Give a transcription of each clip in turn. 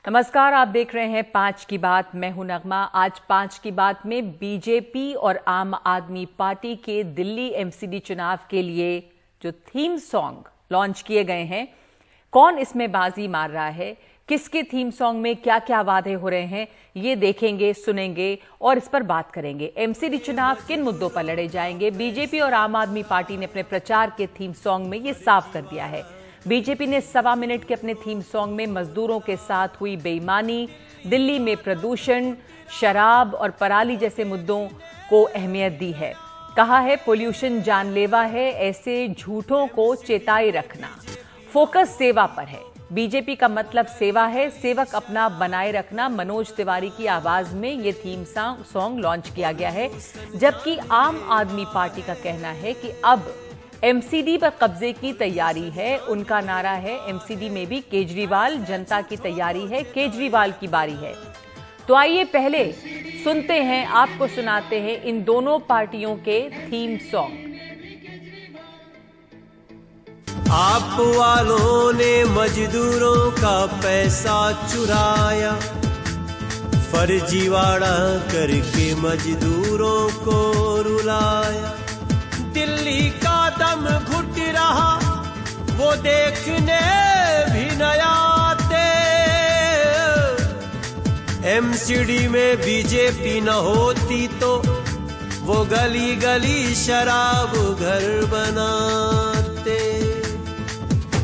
नमस्कार, आप देख रहे हैं 5 की बात। मैं हूं नगमा। आज 5 की बात में बीजेपी और आम आदमी पार्टी के दिल्ली एमसीडी चुनाव के लिए जो थीम सॉन्ग लॉन्च किए गए हैं, कौन इसमें बाजी मार रहा है, किसके थीम सॉन्ग में क्या क्या वादे हो रहे हैं, ये देखेंगे, सुनेंगे और इस पर बात करेंगे। एमसीडी चुनाव किन मुद्दों पर लड़े जाएंगे, बीजेपी और आम आदमी पार्टी ने अपने प्रचार के थीम सॉन्ग में ये साफ कर दिया है। बीजेपी ने 1.25 मिनट के अपने थीम सॉन्ग में मजदूरों के साथ हुई बेईमानी, दिल्ली में प्रदूषण, शराब और पराली जैसे मुद्दों को अहमियत दी है। कहा है पोल्यूशन जानलेवा है, ऐसे झूठों को चेताए रखना। फोकस सेवा पर है। बीजेपी का मतलब सेवा है, सेवक अपना बनाए रखना। मनोज तिवारी की आवाज में ये थीम सॉन्ग लॉन्च किया गया है, जबकि आम आदमी पार्टी का कहना है कि अब एमसीडी पर कब्जे की तैयारी है। उनका नारा है एमसीडी में भी केजरीवाल, जनता की तैयारी है, केजरीवाल की बारी है। तो आइए पहले सुनते हैं, आपको सुनाते हैं इन दोनों पार्टियों के थीम सॉन्ग। आप वालों ने मजदूरों का पैसा चुराया, फर्जीवाड़ा करके मजदूरों को रुलाया। दिल्ली का दम घुट रहा, वो देखने भी न आते। एमसीडी में बीजेपी न होती तो वो गली गली शराब घर बनाते।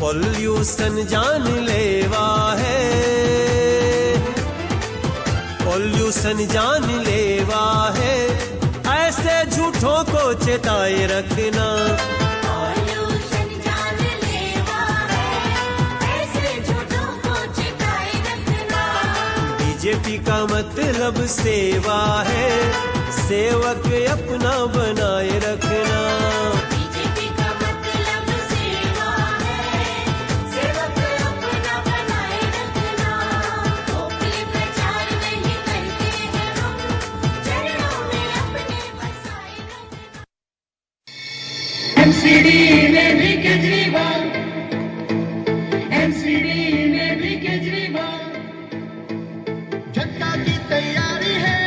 पॉल्यूशन जानलेवा है, पॉल्यूशन जानलेवा है, ऐसे झूठों को चेताए रखना। पॉल्यूशन जानलेवा है, ऐसे झूठों को चेताए रखना। बीजेपी का मतलब सेवा है, सेवक अपना बनाए रखना। बीजेपी का मतलब सेवा है, सेवक अपना बनाए रखना। खोखले प्रचार नहीं करते हैं हम, चरणों में अपने बसाए रखना। एमसीडी में भी केजरीवाल, एमसीडी में भी केजरीवाल। जनता की तैयारी है,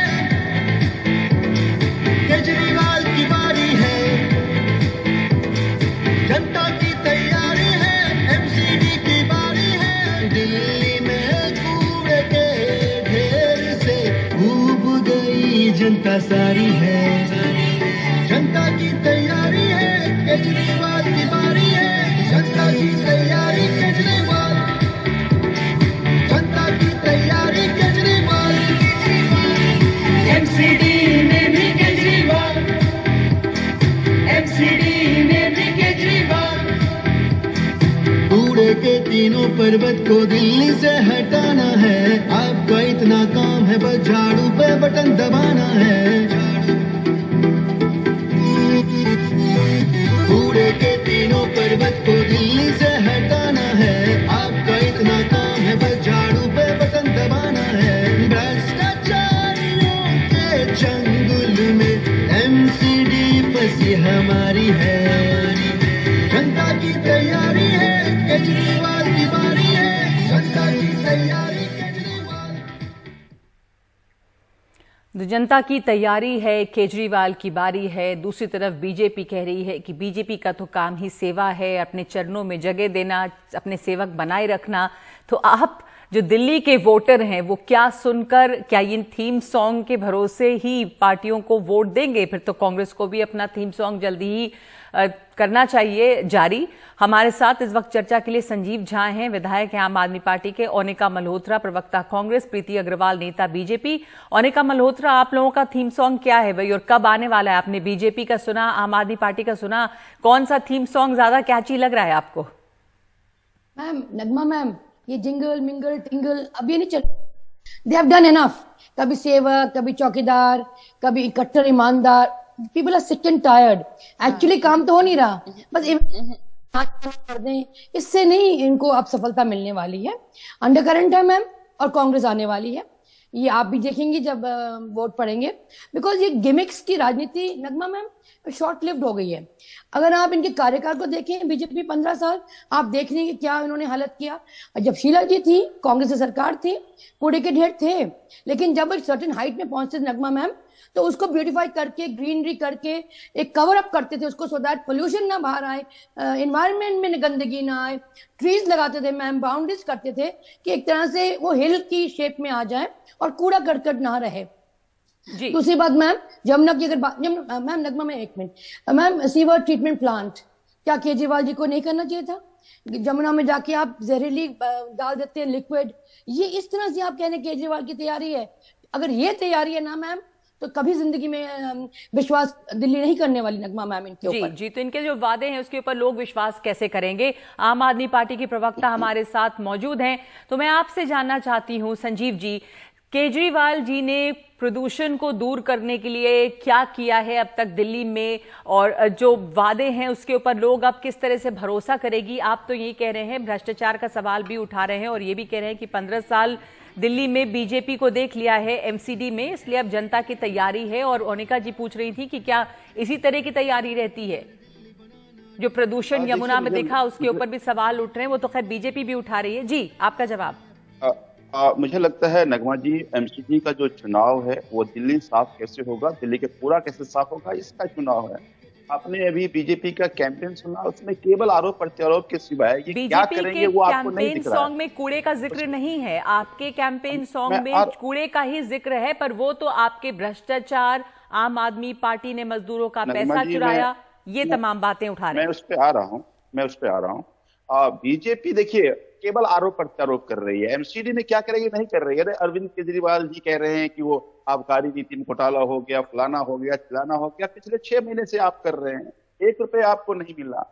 केजरीवाल की बारी है। जनता की तैयारी है, एमसीडी की बारी है। दिल्ली में कूड़े के ढेर से डूब गई जनता सारी है। जनता की तैयारी है, केजरीवाल की बारी है। जनता की तैयारी केजरीवाल, जनता की तैयारी केजरीवाल। एमसीडी में भी केजरीवाल, एमसीडी में भी केजरीवाल। कूड़े के तीनों पर्वत को दिल्ली से हटाना है। आपका इतना काम है, बस झाड़ू पे बटन दबाना है। कूड़े के तीनों पर्वत को दिल्ली से हटाना है। आपका इतना काम है, बस झाड़ू पे बटन दबाना है। भ्रष्टाचारियों के चंगुल में एमसीडी फंसी हमारी है। जनता की तैयारी है, केजरीवाल की बारी है। जनता की तैयारी केजरीवाल। जनता की तैयारी है, केजरीवाल की बारी है। दूसरी तरफ बीजेपी कह रही है कि बीजेपी का तो काम ही सेवा है, अपने चरणों में जगह देना, अपने सेवक बनाए रखना। तो आप जो दिल्ली के वोटर हैं, वो क्या सुनकर, क्या इन थीम सॉन्ग के भरोसे ही पार्टियों को वोट देंगे? फिर तो कांग्रेस को भी अपना थीम सॉन्ग जल्दी ही करना चाहिए जारी। हमारे साथ इस वक्त चर्चा के लिए संजीव झा हैं, विधायक हैं आम आदमी पार्टी के। ओनिका मल्होत्रा, प्रवक्ता कांग्रेस। प्रीति अग्रवाल, नेता बीजेपी। ओनिका मल्होत्रा, आप लोगों का थीम सॉन्ग क्या है भाई, और कब आने वाला है? आपने बीजेपी का सुना, आम आदमी पार्टी का सुना, कौन सा थीम सॉन्ग ज्यादा कैची लग रहा है आपको? मैम, नगमा मैम, ये जिंगल मिंगल टिंगल अब ये नहीं चल। They have done enough. कभी सेवक, कभी चौकीदार, कभी कट्टर ईमानदार। People are sick and tired. Actually काम तो हो नहीं रहा, बस कर दें, इससे नहीं इनको अब सफलता मिलने वाली है। अंडर करंट है मैम, और कांग्रेस आने वाली है। ये आप भी देखेंगे जब वोट पड़ेंगे, बिकॉज ये गिमिक्स की राजनीति नगमा मैम शॉर्ट लिव्ड हो गई है। अगर आप इनके कार्यकाल को देखें, बीजेपी 15 साल, आप देख रहे हैं कि क्या इन्होंने हालत किया। जब शीला जी थी, कांग्रेस की सरकार थी, कूड़े के ढेर थे, लेकिन जब एक सर्टेन हाइट में पहुंचते थे नगमा मैम, तो उसको ब्यूटिफाई करके, ग्रीनरी करके एक कवर अप करते थे उसको, सो दैट पोल्यूशन ना बाहर आए, एनवायरनमेंट में गंदगी ना आए, ट्रीज लगाते थे मैम, बाउंड्रीज करते थे कि एक तरह से वो हिल की शेप में आ जाए और कूड़ा करकट ना रहे। जी दूसरी बात मैम, जमुना की अगर बात, मैम नगमा में एक minute ma'am, sewer treatment plant क्या केजरीवाल जी को नहीं करना चाहिए था? जमुना में जाके आप जहरीली डाल देते हैं लिक्विड, ये इस तरह से आप कह रहे हैं केजरीवाल की तैयारी है। अगर ये तैयारी है ना मैम, तो कभी जिंदगी में विश्वास दिल्ली नहीं करने वाली नगमा मैम इनके ऊपर। जी, तो इनके जो वादे हैं उसके ऊपर लोग विश्वास कैसे करेंगे? आम आदमी पार्टी की प्रवक्ता हमारे साथ मौजूद हैं, तो मैं आपसे जानना चाहती हूं संजीव जी, केजरीवाल जी ने प्रदूषण को दूर करने के लिए क्या किया है अब तक दिल्ली में, और जो वादे हैं उसके ऊपर लोग अब किस तरह से भरोसा करेगी? आप तो यही कह रहे हैं, भ्रष्टाचार का सवाल भी उठा रहे हैं और ये भी कह रहे हैं कि 15 साल दिल्ली में बीजेपी को देख लिया है एमसीडी में, इसलिए अब जनता की तैयारी है। और ओनिका जी पूछ रही थी कि क्या इसी तरह की तैयारी रहती है? जो प्रदूषण यमुना में देखा उसके ऊपर भी सवाल उठ रहे हैं, वो तो खैर बीजेपी भी उठा रही है। जी, आपका जवाब। मुझे लगता है नगमा जी, एमसीडी का जो चुनाव है वो दिल्ली साफ कैसे होगा, दिल्ली के पूरा कैसे साफ होगा, इसका चुनाव है। आपने अभी बीजेपी का कैंपेन सुना, उसमें केवल आरोप प्रत्यारोप के सिवाय ये क्या करेंगे वो आपको नहीं दिख रहा है। सॉन्ग में कूड़े का जिक्र नहीं है, आपके कैंपेन सॉन्ग में कूड़े का ही जिक्र है, पर वो तो आपके भ्रष्टाचार, आम आदमी पार्टी ने मजदूरों का पैसा चुराया, ये तमाम बातें उठा रहे हैं। मैं उस पर आ रहा हूँ। बीजेपी देखिए केवल आरोप प्रत्यारोप कर रही है, एमसीडी ने क्या करेगी नहीं कर रही है। अरविंद केजरीवाल जी कह रहे हैं कि वो आबकारी नीति में घोटाला हो गया, फलाना हो गया, चिलाना हो गया, पिछले 6 महीने से आप कर रहे हैं, 1 रुपए आपको नहीं मिला।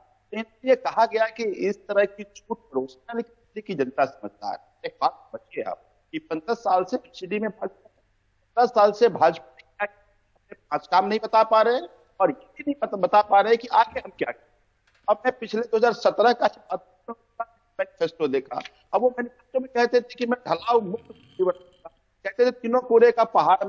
ये कहा गया कि इस तरह की छूट परोसना की जनता समझदार है। एक बात बचिए आप कि 15 साल से एमसीडी में 15 साल से भाजपा 5 काम नहीं बता पा रहे और ये नहीं बता पा रहे कि आगे हम क्या करें। अब मैं पिछले 2017 का मैनिफेस्टो देखा, अब वो मैनिफेस्टो में कहते थे कि मैं ढलाव मुक्त, कहते थे तीनों कूड़े का पहाड़,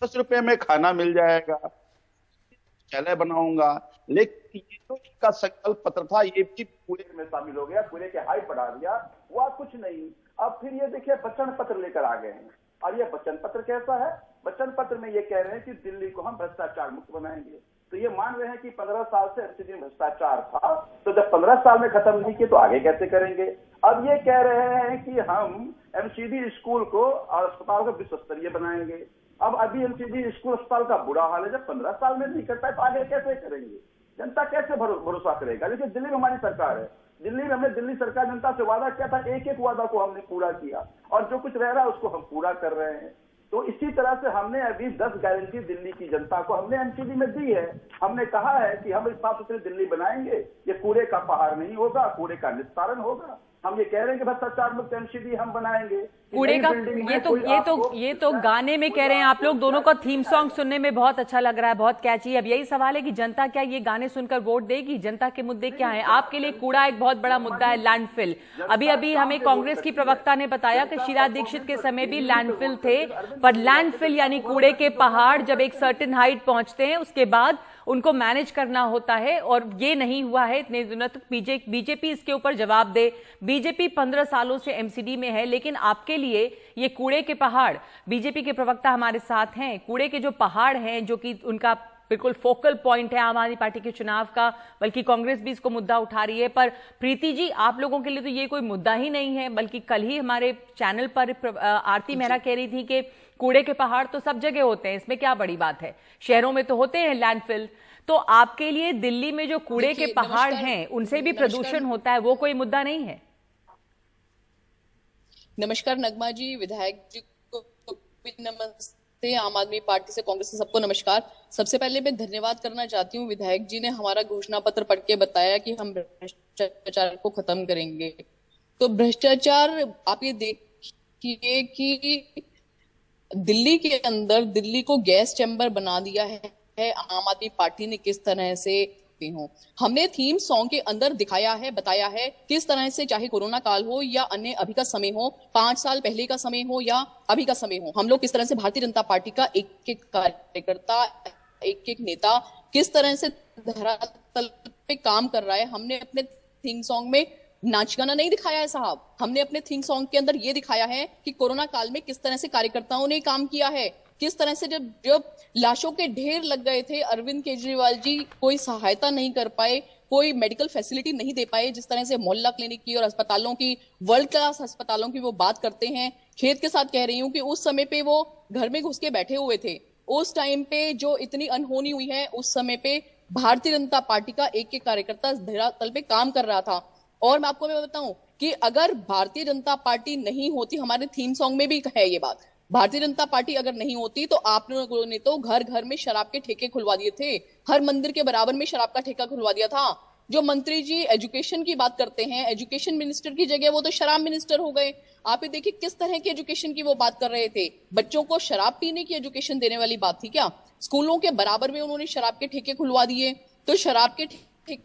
10 रुपए में खाना मिल जाएगा, शौचालय बनाऊंगा। लेकिन ये जो इनका संकल्प पत्र था ये भी कूड़े में शामिल हो गया, कूड़े के हाइप बढ़ा दिया, हुआ कुछ नहीं। अब फिर ये देखिए वचन पत्र लेकर आ गए हैं, और ये वचन पत्र कैसा है? वचन पत्र में ये कह रहे हैं कि दिल्ली को हम भ्रष्टाचार मुक्त बनाएंगे। तो ये मान रहे हैं कि 15 साल से एमसीडी में भ्रष्टाचार था, तो जब 15 साल में खत्म नहीं किए तो आगे कैसे करेंगे? अब ये कह रहे हैं कि हम एमसीडी स्कूल को और अस्पताल को विश्व स्तरीय बनाएंगे। अब अभी एमसीडी स्कूल अस्पताल का बुरा हाल है, जब 15 साल में नहीं करता है तो आगे कैसे करेंगे? जनता कैसे भरोसा करेगा? देखिए दिल्ली में हमारी सरकार है, दिल्ली में हमने दिल्ली सरकार जनता से वादा किया था, एक एक वादा को हमने पूरा किया, और जो कुछ रह रहा है उसको हम पूरा कर रहे हैं। तो इसी तरह से हमने अभी 10 गारंटी दिल्ली की जनता को हमने एमसीडी में दी है। हमने कहा है कि हम साफ सुथरी दिल्ली बनाएंगे, ये कूड़े का पहाड़ नहीं होगा, कूड़े का निस्तारण होगा। हम ये कह रहे हैं कि भ्रष्टाचार मुक्त एमसीडी हम बनाएंगे। कूड़े का ये तो गाने में कह रहे हैं आप लोग, दोनों का थीम सॉन्ग सुनने में बहुत अच्छा लग रहा है, बहुत कैची है। अब यही सवाल है कि जनता क्या ये गाने सुनकर वोट देगी? जनता के मुद्दे क्या हैं? आपके लिए कूड़ा एक बहुत बड़ा मुद्दा है, लैंडफिल। अभी हमें कांग्रेस की प्रवक्ता ने बताया कि शीला दीक्षित के समय भी लैंडफिल थे, पर लैंडफिल यानी कूड़े के पहाड़ जब एक सर्टेन हाइट पहुंचते हैं उसके बाद उनको मैनेज करना होता है, और ये नहीं हुआ है इतने दिनों तक। बीजेपी इसके ऊपर जवाब दे। बीजेपी 15 सालों से एमसीडी में है, लेकिन आपके लिए ये कूड़े के पहाड़, बीजेपी के प्रवक्ता हमारे साथ हैं, कूड़े के जो पहाड़ हैं जो कि उनका बिल्कुल फोकल पॉइंट है आम आदमी पार्टी के चुनाव का, बल्कि कांग्रेस भी इसको मुद्दा उठा रही है। पर प्रीति जी, आप लोगों के लिए तो ये कोई मुद्दा ही नहीं है, बल्कि कल ही हमारे चैनल पर आरती मेहरा कह रही थी कि कूड़े के पहाड़ तो सब जगह होते हैं, इसमें क्या बड़ी बात है, शहरों में तो होते हैं लैंडफिल। तो आपके लिए दिल्ली में जो कूड़े के पहाड़ हैं उनसे भी प्रदूषण होता है, वो कोई मुद्दा नहीं है? नमस्कार नगमा जी, विधायक जी को भी नमस्ते, आम आदमी पार्टी से कांग्रेस से सबको नमस्कार। सबसे पहले मैं धन्यवाद करना चाहती हूँ, विधायक जी ने हमारा घोषणा पत्र पढ़ के बताया कि हम भ्रष्टाचार को खत्म करेंगे। तो भ्रष्टाचार आप ये देखिए कि दिल्ली के अंदर दिल्ली को गैस चैम्बर बना दिया है आम आदमी पार्टी ने किस तरह से, देखती हूँ। हमने थीम सॉन्ग के अंदर दिखाया है, बताया है किस तरह से, चाहे कोरोना काल हो या अन्य अभी का समय हो, 5 साल पहले का समय हो या अभी का समय हो, हम लोग किस तरह से भारतीय जनता पार्टी का एक एक कार्यकर्ता, एक एक नेता किस तरह से धरातल पे काम कर रहा है। हमने अपने थीम सॉन्ग में नाच गाना नहीं दिखाया है साहब, हमने अपने थीम सॉन्ग के अंदर ये दिखाया है कि कोरोना काल में किस तरह से कार्यकर्ताओं ने काम किया है, किस तरह से जब लाशों के ढेर लग गए थे, अरविंद केजरीवाल जी कोई सहायता नहीं कर पाए, कोई मेडिकल फैसिलिटी नहीं दे पाए, जिस तरह से मोहल्ला क्लिनिक की और अस्पतालों की, वर्ल्ड क्लास अस्पतालों की वो बात करते हैं। खेद के साथ कह रही हूँ कि उस समय पे वो घर में घुस के बैठे हुए थे, उस टाइम पे जो इतनी अनहोनी हुई है, उस समय पे भारतीय जनता पार्टी का एक एक कार्यकर्ता धरातल पे काम कर रहा था। और मैं आपको बताऊं कि अगर भारतीय जनता पार्टी नहीं होती, हमारे थीम सॉन्ग में भी है ये बात, भारतीय जनता पार्टी अगर नहीं होती तो आप लोगों ने तो घर घर में शराब के ठेके खुलवा दिए थे, हर मंदिर के बराबर में शराब का ठेका खुलवा दिया था। जो मंत्री जी एजुकेशन की बात करते हैं, एजुकेशन मिनिस्टर की जगह वो तो शराब मिनिस्टर हो गए। आप ये देखिए किस तरह की एजुकेशन की वो बात कर रहे थे, बच्चों को शराब पीने की एजुकेशन देने वाली बात थी क्या? स्कूलों के बराबर में उन्होंने शराब के ठेके खुलवा दिए। तो शराब के ठेके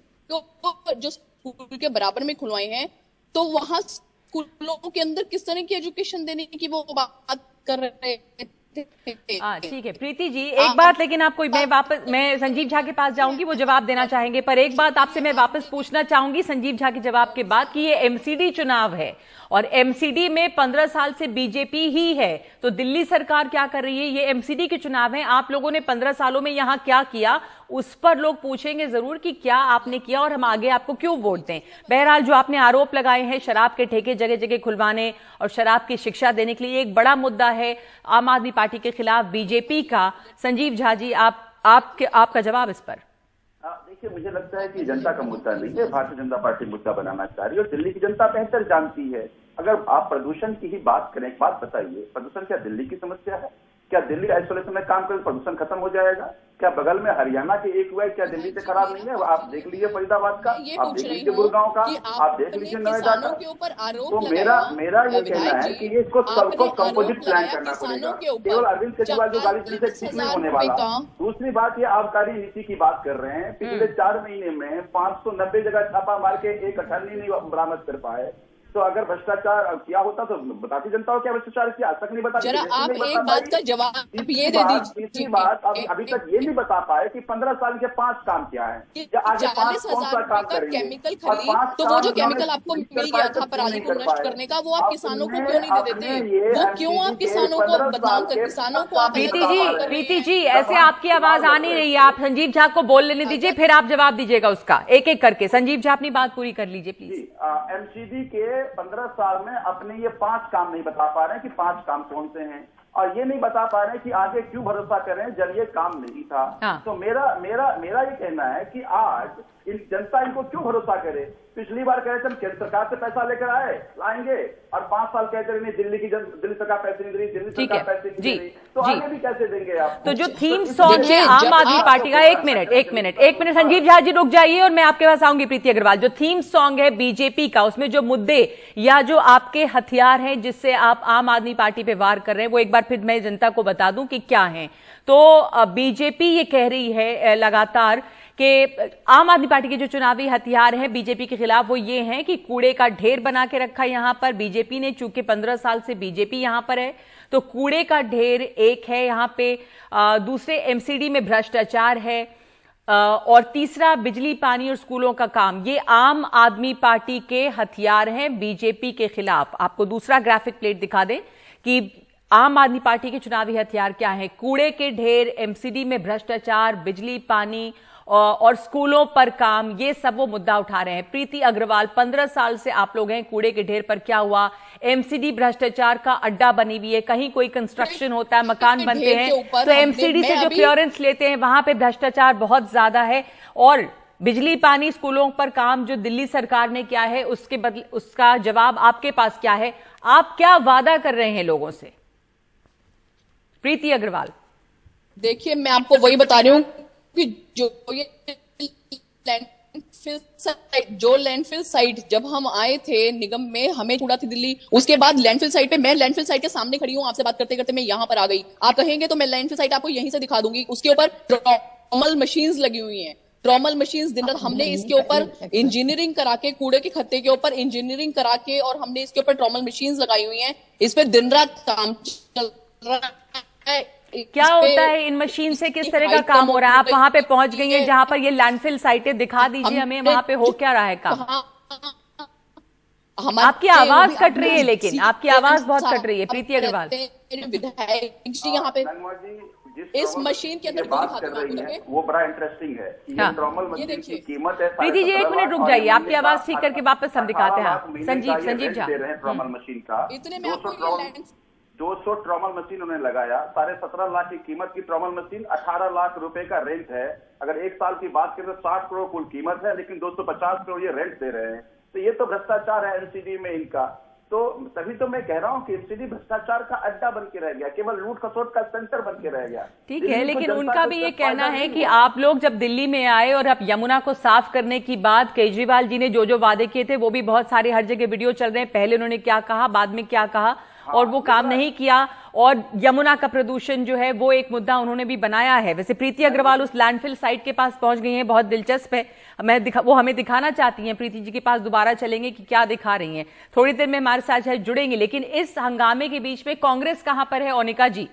जो स्कूल के बराबर में खुलवाए हैं, तो वहां स्कूलों के अंदर किस तरह की एजुकेशन देने की वो बात कर रहे थे। ठीक है प्रीति जी, एक बात लेकिन आपको मैं संजीव झा के पास जाऊंगी, वो जवाब देना चाहेंगे, पर एक बात आपसे मैं वापस पूछना चाहूंगी संजीव झा के जवाब के बाद कि ये एमसीडी चुनाव है और एमसीडी में 15 साल से बीजेपी ही है, तो दिल्ली सरकार क्या कर रही है? ये एमसीडी के चुनाव है, आप लोगों ने 15 सालों में यहां क्या किया, उस पर लोग पूछेंगे जरूर कि क्या आपने किया और हम आगे आपको क्यों वोट दें। बहरहाल जो आपने आरोप लगाए हैं शराब के ठेके जगह जगह खुलवाने और शराब की शिक्षा देने के लिए, एक बड़ा मुद्दा है आम आदमी पार्टी के खिलाफ बीजेपी का। संजीव झा जी, आपका जवाब इस पर। देखिए, मुझे लगता है कि जनता का मुद्दा नहीं है, भारतीय जनता पार्टी मुद्दा बनाना चाह रही है और दिल्ली की जनता बेहतर जानती है। अगर आप प्रदूषण की ही बात करें, एक बात बताइए, प्रदूषण क्या दिल्ली की समस्या है? क्या दिल्ली आइसोलेशन में काम करे प्रदूषण खत्म हो जाएगा? क्या बगल में हरियाणा के एक हुआ क्या दिल्ली से खराब नहीं है? आप देख लीजिए फरीदाबाद का, आप देख लीजिए गुड़गांव का, आप देख लीजिए नोएडा का। तो मेरा ये कहना है कि ये इसको कंपोजिट प्लान करना पड़ेगा। केवल अरविंद केजरीवाल जो गाली से ठीक नहीं होने वाला। दूसरी बात, ये आबकारी नीति की बात कर रहे हैं, पिछले 4 महीने में 590 जगह छापा मार के एक अठन्नी नहीं बरामद कर पाए। तो अगर भ्रष्टाचार किया होता तो बताती जनता को क्या भ्रष्टाचार किया, आज तक नहीं बता। जरा आप एक बात का जवाब ये दे दीजिए। तीसरी बात, अभी तक ये नहीं बता पाए कि 15 साल के 5 काम क्या है या आगे 5 कौन सा काम करेंगे। केमिकल खरीद, तो वो जो केमिकल आपको मिल गया था पराली को नष्ट करने का, वो आप किसानों को क्यों नहीं दे देते? वो क्यों आप किसानों को बदनाम कर, किसानों को आप। प्रीति जी ऐसे आपकी आवाज आ नहीं रही है, आप संजीव झा को बोल लेने दीजिए, फिर आप जवाब दीजिएगा उसका एक एक करके। संजीव झा अपनी बात पूरी कर लीजिए प्लीज। एमसीडी के 15 साल में अपने ये 5 काम नहीं बता पा रहे हैं कि 5 काम कौन से हैं, और ये नहीं बता पा रहे हैं कि आगे क्यों भरोसा करें जब ये काम नहीं था। तो मेरा ये कहना है कि आज जनता इनको क्यों भरोसा करे? पिछली बार कह रहे थे हम केंद्र सरकार से पैसा लेकर लाएंगे, और 5 साल कहते रहे दिल्ली सरकार पैसे नहीं दे रही, दिल्ली सरकार पैसे नहीं दे रही, तो आगे भी कैसे देंगे आप? तो जो थीम सॉन्ग है आम आदमी पार्टी का, एक मिनट संजीव झा जी रुक जाइए और मैं आपके पास आऊंगी प्रीति अग्रवाल। जो थीम सॉन्ग है बीजेपी का, उसमें जो मुद्दे या जो आपके हथियार हैं जिससे आप आम आदमी पार्टी पे वार कर रहे हैं, वो एक बार फिर मैं जनता को बता दूं कि क्या है। तो बीजेपी ये कह रही है लगातार कि आम आदमी पार्टी के जो चुनावी हथियार हैं बीजेपी के खिलाफ वो ये हैं कि कूड़े का ढेर बना के रखा यहां पर बीजेपी ने, चूंकि 15 साल से बीजेपी यहां पर है, तो कूड़े का ढेर एक है यहां पे, दूसरे एमसीडी में भ्रष्टाचार है, और तीसरा बिजली पानी और स्कूलों का काम। ये आम आदमी पार्टी के हथियार हैं बीजेपी के खिलाफ। आपको दूसरा ग्राफिक प्लेट दिखा दें कि आम आदमी पार्टी के चुनावी हथियार क्या है। कूड़े के ढेर, एमसीडी में भ्रष्टाचार, बिजली पानी और स्कूलों पर काम, ये सब वो मुद्दा उठा रहे हैं। प्रीति अग्रवाल, 15 साल से आप लोग हैं, कूड़े के ढेर पर क्या हुआ? एमसीडी भ्रष्टाचार का अड्डा बनी हुई है, कहीं कोई कंस्ट्रक्शन होता है, मकान बनते हैं तो एमसीडी से जो क्लियरेंस लेते हैं वहां पे भ्रष्टाचार बहुत ज्यादा है। और बिजली पानी स्कूलों पर काम जो दिल्ली सरकार ने किया है उसके बदले उसका जवाब आपके पास क्या है? आप क्या वादा कर रहे हैं लोगों से? प्रीति अग्रवाल। देखिए, मैं आपको वही बता रही हूँ कि जो लैंडफिल साइट जब हम आए थे निगम में, हमें छोड़ा थी दिल्ली, उसके बाद लैंडफिल साइट पे, मैं लैंडफिल साइट के सामने खड़ी हूँ, आपसे बात करते करते मैं यहाँ पर आ गई। आप कहेंगे तो मैं लैंडफिल साइट आपको यहीं से दिखा दूंगी। उसके ऊपर ट्रॉमल मशीन्स लगी हुई हैं, ट्रॉमल मशीन्स दिन रात हमने इसके ऊपर इंजीनियरिंग करा के, कूड़े के खत्ते के ऊपर इंजीनियरिंग करा के, और हमने इसके ऊपर ट्रॉमल मशीन्स लगाई हुई हैं। इस पे दिन रात काम चल रहा है। क्या होता है इन मशीन से, किस तरह का काम हो रहा है? आप वहां पे पहुंच गई हैं जहां पर ये लैंडफिल साइटें, दिखा दीजिए हमें वहां पे हो क्या रहा है काम। आपकी आवाज कट रही है, लेकिन आपकी आवाज बहुत कट रही है प्रीति अग्रवाल। विधायक जी यहाँ पे इस मशीन के अंदर बात कर रही है वो बड़ा इंटरेस्टिंग है। ये ट्रॉमल मशीन की कीमत है। प्रीति जी 1 मिनट रुक जाइए, आपकी आवाज ठीक करके वापस हम दिखाते हैं। संजीव झा दे रहे हैं ट्रॉमल मशीन का। इतने में 200 ट्रॉमल मशीन उन्होंने लगाया। 17.5 लाख की कीमत की ट्रॉमल मशीन, 18 लाख रुपए का रेंट है। अगर 1 साल की बात करें तो 60 करोड़ कुल कीमत है, लेकिन 250 करोड़ ये रेंट दे रहे हैं। तो ये तो भ्रष्टाचार है एमसीडी में इनका। तो तभी तो मैं कह रहा हूँ कि एमसीडी भ्रष्टाचार का अड्डा बन के रह गया, केवल लूट खसोट का सेंटर बन के रह गया। ठीक है, लेकिन उनका भी ये कहना है कि आप लोग जब दिल्ली में आए और अब यमुना को साफ करने की बात, केजरीवाल जी ने जो जो वादे किए थे वो भी बहुत सारे हर जगह वीडियो चल रहे हैं। पहले उन्होंने क्या कहा, बाद में क्या कहा, और वो काम नहीं किया। और यमुना का प्रदूषण जो है वो एक मुद्दा उन्होंने भी बनाया है। वैसे प्रीति अग्रवाल उस लैंडफिल साइट के पास पहुंच गई हैं, बहुत दिलचस्प है। वो हमें दिखाना चाहती हैं। प्रीति जी के पास दोबारा चलेंगे कि क्या दिखा रही हैं, थोड़ी देर में हमारे साथ शायद जुड़ेंगे। लेकिन इस हंगामे के बीच में कांग्रेस कहां पर है, ओनिका जी?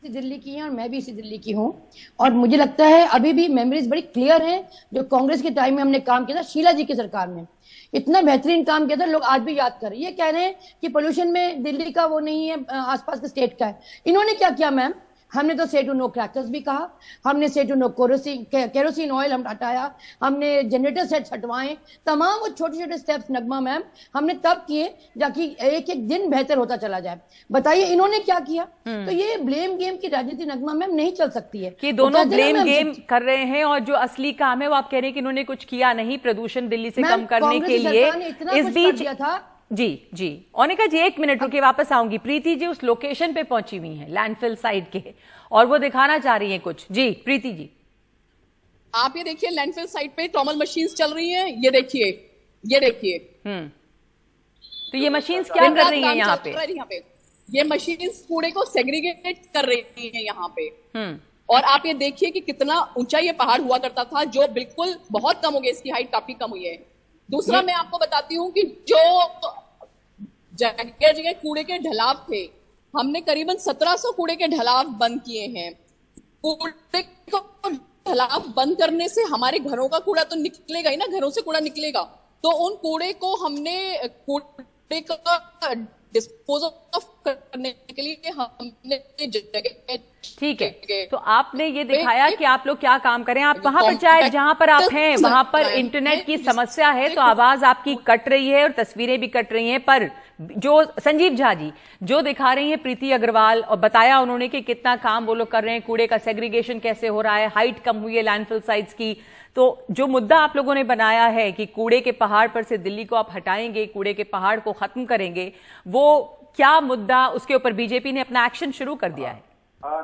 दिल्ली की हैं और मैं भी इसी दिल्ली की हूं, और मुझे लगता है अभी भी मेमोरीज बड़ी क्लियर हैं। जो कांग्रेस के टाइम में हमने काम किया था, शीला जी की सरकार में इतना बेहतरीन काम किया था, लोग आज भी याद कर रहे हैं। ये कह रहे हैं कि पोल्यूशन में दिल्ली का वो नहीं है, आसपास के स्टेट का है। इन्होंने क्या किया मैम? हमने तो से टू नो क्रैकर्स भी कहा, हमने से टू नो केरोसिन ऑयल हम हटाया, हमने जनरेटर सेट्स हटवाए, तमाम वो छोटे छोटे स्टेप्स नगमा मैम हमने तब किए ताकि एक एक दिन बेहतर होता चला जाए। बताइए इन्होंने क्या किया? तो ये ब्लेम गेम की राजनीति नगमा मैम नहीं चल सकती है कि दोनों ब्लेम गेम कर रहे हैं, और जो असली काम है वो आप कह रहे हैं कि इन्होंने कुछ किया नहीं प्रदूषण दिल्ली से कम करने के लिए। इस बीच जी ओनिका जी 1 मिनट रुके, वापस आऊंगी। प्रीति जी उस लोकेशन पे पहुंची हुई हैं लैंडफिल साइट के, और वो दिखाना चाह रही हैं कुछ। जी प्रीति जी, आप ये देखिए लैंडफिल साइट पे ट्रॉमल मशीन्स चल रही हैं। ये देखिए तो ये मशीन्स क्या कर रही हैं यहाँ पे? ये मशीन्स कूड़े को सेग्रीगेट कर रही हैं यहाँ पे। और आप ये देखिए कि कितना ऊंचा ये पहाड़ हुआ करता था, जो बिल्कुल बहुत कम हो गया, इसकी हाइट काफी कम हुई है। दूसरा मैं आपको बताती हूँ कि जो जगह जगह कूड़े के ढलाव थे, हमने करीबन 1700 कूड़े के ढलाव बंद किए हैं। कूड़े को ढलाव बंद करने से हमारे घरों का कूड़ा तो निकलेगा ही ना, घरों से कूड़ा निकलेगा। तो उन कूड़े को हमने कूड़े का डिस्पोज ऑफ करने के लिए हमने जगह, ठीक है, तो आपने ये दिखाया कि आप लोग क्या काम करें। आप वहां पर चाहे जहां पर आप हैं वहां पर इंटरनेट की समस्या है, तो आवाज आपकी कट रही है और तस्वीरें भी कट रही हैं। पर जो संजीव झा जी जो दिखा रही हैं प्रीति अग्रवाल, और बताया उन्होंने कि कितना काम वो लोग कर रहे हैं, कूड़े का सेग्रीगेशन कैसे हो रहा है, हाइट कम हुई है लैंडफिल साइट्स की। तो जो मुद्दा आप लोगों ने बनाया है कि कूड़े के पहाड़ पर से दिल्ली को आप हटाएंगे, कूड़े के पहाड़ को खत्म करेंगे, वो क्या मुद्दा, उसके ऊपर बीजेपी ने अपना एक्शन शुरू कर दिया है।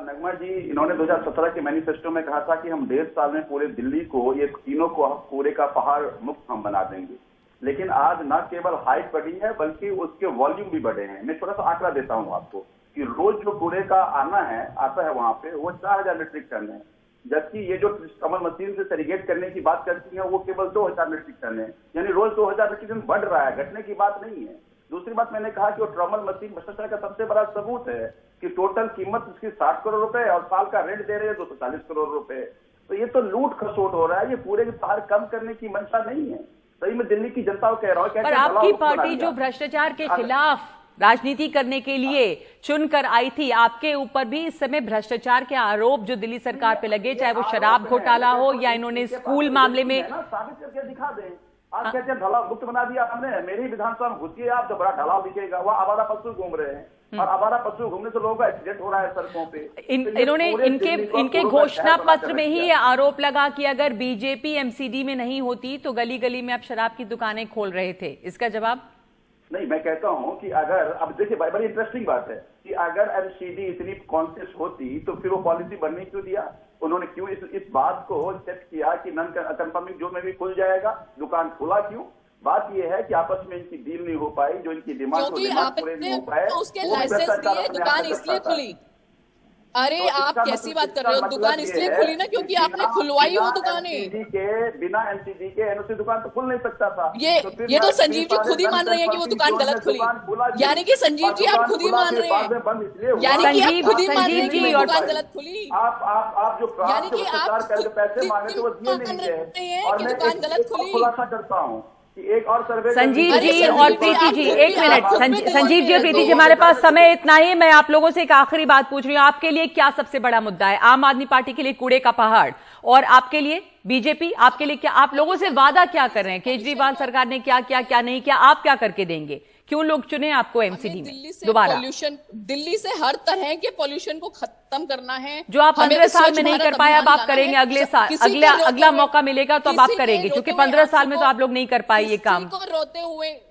नगमा जी, इन्होंने 2017 के मैनिफेस्टो में कहा था कि हम 1.5 साल में पूरे दिल्ली को, ये तीनों को कूड़े का पहाड़ मुक्त हम बना देंगे। लेकिन आज न केवल हाइट बढ़ी है बल्कि उसके वॉल्यूम भी बढ़े हैं। मैं थोड़ा सा आंकड़ा देता हूं आपको कि रोज जो कूड़े का आता है वहां पे वो 4000 मीट्रिक टन है, जबकि ये जो ट्रॉमल मशीन से सेग्रीगेट करने की बात करती है वो केवल 2000 मीट्रिक टन है। यानी रोज 2000 मीट्रिक टन बढ़ रहा है, घटने की बात नहीं है। दूसरी बात मैंने कहा कि वो ट्रॉमल मशीन भ्रष्टाचार का सबसे बड़ा सबूत है कि टोटल कीमत उसकी 60 करोड़ रुपए और साल का रेंट दे रहे हैं 240 करोड़ रुपए। तो ये तो लूट खसोट हो रहा है, ये पूरे के पहाड़ कम करने की मंशा नहीं है। सही में दिल्ली की जनता को कह रहा हूँ। पर आपकी पार्टी जो भ्रष्टाचार के खिलाफ राजनीति करने के लिए चुनकर आई थी, आपके ऊपर भी इस समय भ्रष्टाचार के आरोप जो दिल्ली सरकार पे लगे, चाहे वो शराब घोटाला हो या इन्होंने स्कूल मामले में साबित करके दिखा दें। आज कहते हैं ढलाव मुक्त बना दिया हमने, मेरी विधानसभा में घुसिए आप तो बड़ा ढलाव दिखेगा। वहाँ आवारा पशु घूम रहे हैं और आवारा पशु घूमने से लोगों का एक्सीडेंट हो रहा है सड़कों पे। इन्होंने इनके घोषणा पत्र में ही ये आरोप लगा कि अगर बीजेपी एमसीडी में नहीं होती तो गली गली में आप शराब की दुकानें खोल रहे थे। इसका जवाब नहीं, मैं कहता हूं कि अगर, अब देखिए बड़ी इंटरेस्टिंग बात है कि अगर एमसीडी इतनी कॉन्शियस होती तो फिर वो पॉलिसी बनने क्यों दिया? उन्होंने क्यों इस बात को सेट किया कि नॉन कंफर्मिंग जोन में भी खुल जाएगा, दुकान खुला क्यों? बात यह है कि आपस में इनकी डील नहीं हो पाई, जो इनकी डिमांड पूरे नहीं हो पाए। उसके लाइसेंस दिए, दुकान इसलिए खुली। अरे तो आप इसका कैसी मतलब- बात कर रहे हो? इसका दुकान मतलब इसलिए ये है खुली ना क्योंकि कि आपने खुलवाई वो बिना दुकानें। NCD बिना NCD के एनओसी दुकान तो खुल नहीं सकता था। ये तो फिर ये तो मैं संजीव जी साढ़े खुद ही मान रहे हैं कि वो दुकान गलत खुली। यानी कि संजीव जी आप खुद ही मान रहे हैं। यानी कि आप खुद ही मान रहे हैं कि वो दुकान गलत खुली। आप जो यानी कि आप सरकार के पैसे मांगे थे वो दिए मान नहीं रहे हैं है। और कि मैं दुकान एक गलत खुली। खुलासा करता हूँ कि एक और सर्वे संजीव अरे जी संजीव और जी, प्रीति आप जी, खुद एक भी- मिनट। आप खुद भी संजीव जी और प्रीति जी, तो- हमारे पास समय इतना ही है। मैं आप लोगों से एक आखिरी बात पूछ रही हूँ। आपके लिए क्या सबसे बड़ा मुद्दा है? आम आदमी पार्टी के लिए कूड़े का पहाड़, और आपके लिए बीजेपी, आपके लिए क्या? आप लोगों से वादा क्या कर रहे हैं? केजरीवाल सरकार ने क्या किया, क्या नहीं किया, आप क्या करके देंगे? क्यों लोग चुने आपको एमसीडी दिल्ली में से दोबारा? पॉल्यूशन, दिल्ली से हर तरह के पॉल्यूशन को खत्म करना है। जो आप हमें 15 साल स्वच्छ में नहीं भारत कर पाए, अब अभियान आप लाना करेंगे है। अगले साल। किसी के रोते अगला हुए- मौका मिलेगा तो अब आप किसी के करेंगे, रोते क्योंकि हुए 15 साल आंसू में को- तो आप लोग नहीं कर पाए ये काम। किसी को रोते हुए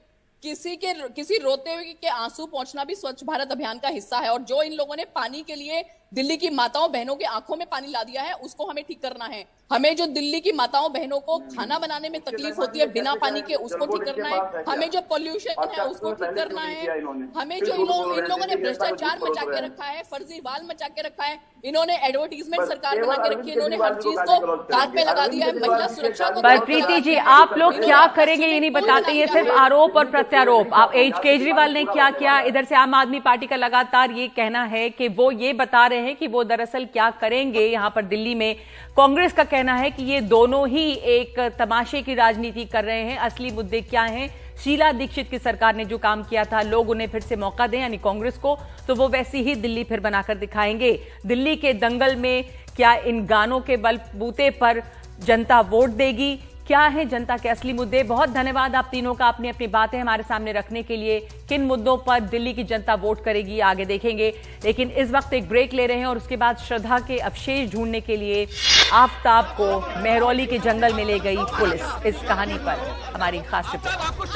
किसी रोते हुए के आंसू पहुंचना भी स्वच्छ भारत अभियान का हिस्सा है। और जो इन लोगों ने पानी के लिए दिल्ली की माताओं बहनों के आंखों में पानी ला दिया है, उसको हमें ठीक करना है। हमें जो दिल्ली की माताओं बहनों को खाना बनाने में तकलीफ होती है बिना पानी के, उसको ठीक करना है। हमें जो पॉल्यूशन है उसको ठीक करना है। हमें जो इन लोगों ने भ्रष्टाचार मचा के रखा है, फर्जीवाल मचा के रखा है, इन्होंने एडवर्टीजमेंट सरकार बना के रखी है, इन्होंने हर चीज को काट पे लगा दिया है। महिला सुरक्षा को पर प्रीति जी, आप लोग क्या करेंगे ये नहीं बताते, ये सिर्फ आरोप और प्रत्यारोप। आप केजरीवाल ने क्या किया, इधर से आम आदमी पार्टी का लगातार ये कहना है कि वो ये बता रहे हैं कि वो दरअसल क्या करेंगे यहां पर दिल्ली में। कांग्रेस का कहना है कि ये दोनों ही एक तमाशे की राजनीति कर रहे हैं। असली मुद्दे क्या हैं? शीला दीक्षित की सरकार ने जो काम किया था, लोग उन्हें फिर से मौका दें यानी कांग्रेस को, तो वो वैसी ही दिल्ली फिर बनाकर दिखाएंगे। दिल्ली के दंगल में क्या इन गानों के बलबूते पर जनता वोट देगी? क्या है जनता के असली मुद्दे? बहुत धन्यवाद आप तीनों का अपनी अपनी बातें हमारे सामने रखने के लिए। किन मुद्दों पर दिल्ली की जनता वोट करेगी आगे देखेंगे, लेकिन इस वक्त एक ब्रेक ले रहे हैं और उसके बाद श्रद्धा के अवशेष ढूंढने के लिए आफताब को मेहरौली के जंगल में ले गई पुलिस। इस कहानी पर हमारी खास रिपोर्ट।